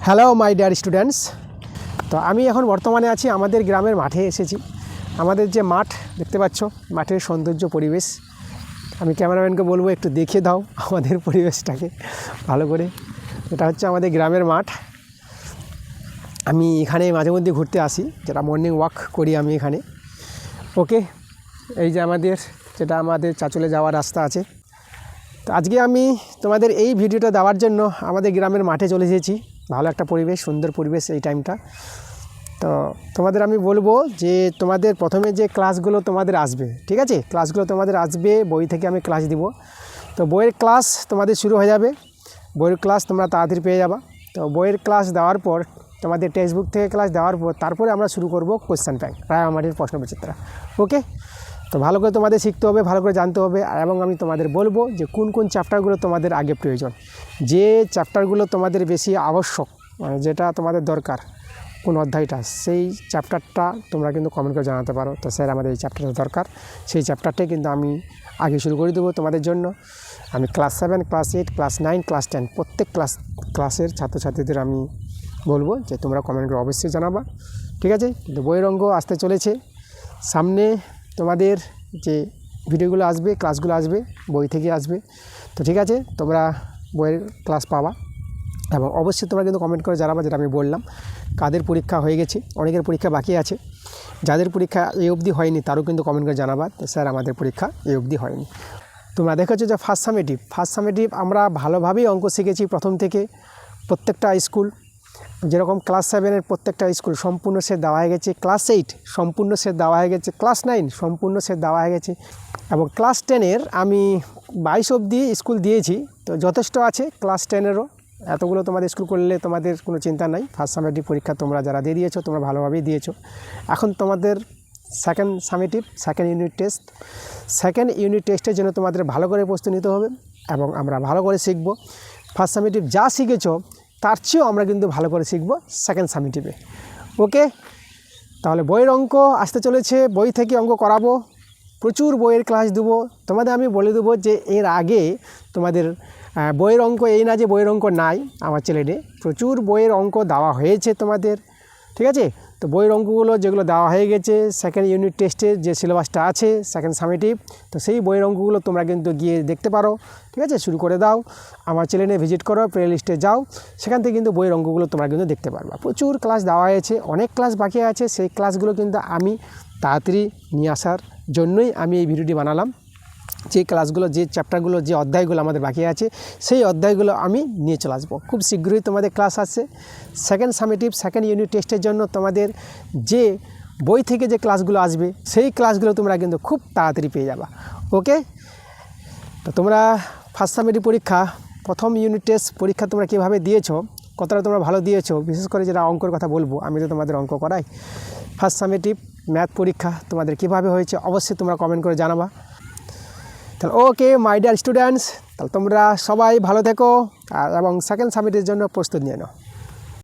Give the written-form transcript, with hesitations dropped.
Hello my dear students. তো আমি এখন বর্তমানে আছি আমাদের গ্রামের মাঠে এসেছি। আমাদের যে মাঠ দেখতে পাচ্ছ, মাঠের সৌন্দর্য পরিবেশ, আমি ক্যামেরাম্যানকে বলবো একটু দেখিয়ে দাও আমাদের পরিবেশটাকে ভালো করে। এটা হচ্ছে আমাদের গ্রামের মাঠ। আমি এখানে মাঝে মধ্যে ঘুরতে আসি, যেটা মর্নিং ওয়াক করি আমি এখানে। ওকে, এই যে যেটা আমাদের চাচলে যাওয়ার রাস্তা আছে। তো আজকে আমি তোমাদের এই ভিডিওটা দেওয়ার জন্য আমাদের গ্রামের মাঠে চলে এসেছি। ভালো একটা পরিবেশ, সুন্দর পরিবেশ এই টাইমটা। তো তোমাদের আমি বলবো যে তোমাদের প্রথমে যে ক্লাসগুলো তোমাদের আসবে, ঠিক আছে, ক্লাসগুলো তোমাদের আসবে, বই থেকে আমি ক্লাস দিব। তো বইয়ের ক্লাস তোমাদের শুরু হয়ে যাবে, বইয়ের ক্লাস তোমরা তাড়াতাড়ি পেয়ে যাবা। তো বইয়ের ক্লাস দেওয়ার পর, তোমাদের টেক্সট বুক থেকে ক্লাস দেওয়ার পর তারপরে আমরা শুরু করব কোয়েশ্চেন ব্যাংক, রায়মাটির প্রশ্নবিচিত্রা। ওকে, তো ভালো করে তোমাদের শিখতে হবে, ভালো করে জানতে হবে। এবং আমি তোমাদের বলবো যে কোন কোন চ্যাপ্টারগুলো তোমাদের আগে প্রয়োজন, যে চ্যাপ্টারগুলো তোমাদের বেশি আবশ্যক, যেটা তোমাদের দরকার, কোন অধ্যায়টা, সেই চ্যাপ্টারটা তোমরা কিন্তু কমেন্ট করে জানাতে পারো। তো স্যার আমাদের এই চ্যাপ্টারটা দরকার, সেই চ্যাপ্টারটাই কিন্তু আমি আগে শুরু করে দেবো তোমাদের জন্য। আমি ক্লাস 7, ক্লাস 8, ক্লাস 9, ক্লাস 10 প্রত্যেক ক্লাসের ছাত্রছাত্রীদের আমি বলবো যে তোমরা কমেন্ট করে অবশ্যই জানাবা, ঠিক আছে। কিন্তু বইয়ের অঙ্ক আসতে চলেছে সামনে, তোমাদের যে ভিডিওগুলো আসবে, ক্লাসগুলো আসবে, বই থেকে আসবে। তো ঠিক আছে, তোমরা বইয়ের ক্লাস পাবা এবং অবশ্যই তোমরা কিন্তু কমেন্ট করে জানাবা, যেটা আমি বললাম, কাদের পরীক্ষা হয়ে গেছে, অনেকের পরীক্ষা বাকি আছে। যাদের পরীক্ষা এই অবধি হয়নি তারও কিন্তু কমেন্ট করে জানাবা, স্যার আমাদের পরীক্ষা এই অবধি হয়নি। তোমরা দেখেছো যে ফার্স্ট সামেটিভ আমরা ভালোভাবেই অঙ্ক শিখেছি প্রথম থেকে। প্রত্যেকটা স্কুল, যেরকম ক্লাস 7-এর প্রত্যেকটা স্কুল সম্পূর্ণ সেট দেওয়া হয়ে গেছে, ক্লাস 8 সম্পূর্ণ সেট দেওয়া হয়ে গেছে, ক্লাস 9 সম্পূর্ণ সেট দেওয়া হয়ে গেছে, এবং ক্লাস 10-এর আমি 22 অবধি স্কুল দিয়েছি। তো যথেষ্ট আছে ক্লাস 10-এরও, এতগুলো তোমাদের স্কুল করলে তোমাদের কোনো চিন্তা নাই। ফার্স্ট সামেটিভ পরীক্ষা তোমরা যারা দিয়ে দিয়েছো, তোমরা ভালোভাবেই দিয়েছো। এখন তোমাদের সেকেন্ড ইউনিট টেস্টের জন্য তোমাদের ভালো করে প্রস্তুতি নিতে হবে এবং আমরা ভালো করে শিখবো। ফার্স্ট সামেটিভ যা শিখেছো তার চেয়েও আমরা কিন্তু ভালো করে শিখবো সেকেন্ড সামেটিভে। ওকে, তাহলে বইয়ের অঙ্ক আসতে চলেছে, বই থেকে অঙ্ক করাবো, প্রচুর বইয়ের ক্লাস দেবো তোমাদের। আমি বলে দেবো যে এর আগে তোমাদের বইয়ের অঙ্ক, এই না যে বইয়ের অঙ্ক নাই, আমার চ্যানেলে প্রচুর বইয়ের অঙ্ক দেওয়া হয়েছে তোমাদের, ঠিক আছে। তো বইয়ের অঙ্কগুলো যেগুলো দেওয়া হয়ে গেছে, সেকেন্ড ইউনিট টেস্টের যে সিলেবাসটা আছে সেকেন্ড সামেটিভ, তো সেই বইয়ের অঙ্কগুলো তোমরা কিন্তু গিয়ে দেখতে পারো, ঠিক আছে। শুরু করে দাও, আমার চ্যানেলে ভিজিট করো, প্লে লিস্টে যাও, সেখান থেকে কিন্তু বইয়ের অঙ্কগুলো তোমরা কিন্তু দেখতে পারবা। প্রচুর ক্লাস দেওয়া হয়েছে, অনেক ক্লাস বাকি আছে, সেই ক্লাসগুলো কিন্তু আমি তাড়াতাড়ি নিয়ে আসার জন্যই আমি এই ভিডিওটি বানালাম। যে ক্লাসগুলো, যে চ্যাপ্টারগুলো, যে অধ্যায়গুলো আমাদের বাকি আছে, সেই অধ্যায়গুলো আমি নিয়ে চলে আসবো। খুব শীঘ্রই তোমাদের ক্লাস আসছে সেকেন্ড সামেটিভ, সেকেন্ড ইউনিট টেস্টের জন্য। তোমাদের যে বই থেকে যে ক্লাসগুলো আসবে, সেই ক্লাসগুলো তোমরা কিন্তু খুব তাড়াতাড়ি পেয়ে যাবা। ওকে, তো তোমরা ফার্স্ট সামেটিভ পরীক্ষা, প্রথম ইউনিট টেস্ট পরীক্ষা তোমরা কীভাবে দিয়েছো, কতটা তোমরা ভালো দিয়েছো, বিশেষ করে যেটা অঙ্কের কথা বলবো, আমি তো তোমাদের অঙ্ক করাই। ফার্স্ট সামেটিভ ম্যাথ পরীক্ষা তোমাদের কীভাবে হয়েছে অবশ্যই তোমরা কমেন্ট করে জানাবা। তাহলে ওকে মাই ডিয়ার স্টুডেন্টস, তাহলে তোমরা সবাই ভালো থেকো এবং সেকেন্ড সামেটিভের জন্য প্রস্তুত নিয়ে নাও।